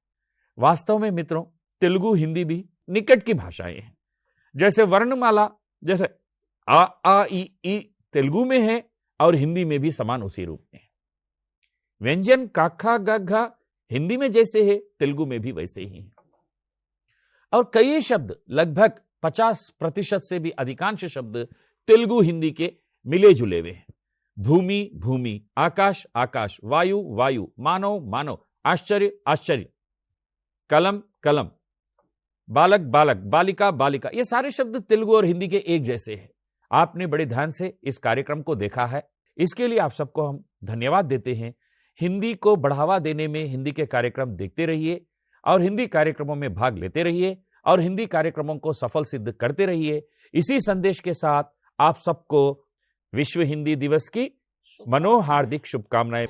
वास्तव में मित्रों, तेलुगु हिंदी भी निकट की भाषाएं हैं। जैसे वर्णमाला, जैसे आ, आ, ई तेलुगु में है और हिंदी में भी समान उसी रूप में है। व्यंजन काखा गघा हिंदी में जैसे है, तेलुगु में भी वैसे ही है। और कई शब्द, लगभग 50% से भी अधिकांश शब्द तेलुगु हिंदी के मिले जुले हुए हैं। भूमि भूमि, आकाश आकाश, वायु वायु, मानव मानव, आश्चर्य आश्चर्य, कलम कलम, बालक बालक, बालिका बालिका, ये सारे शब्द तेलुगु और हिंदी के एक जैसे हैं। आपने बड़े ध्यान से इस कार्यक्रम को देखा है, इसके लिए आप सबको हम धन्यवाद देते हैं। हिंदी को बढ़ावा देने में हिंदी के कार्यक्रम देखते रहिए और हिंदी कार्यक्रमों में भाग लेते रहिए और हिंदी कार्यक्रमों को सफल सिद्ध करते रहिए। इसी संदेश के साथ आप सबको विश्व हिंदी दिवस की मनोहार्दिक शुभकामनाएं।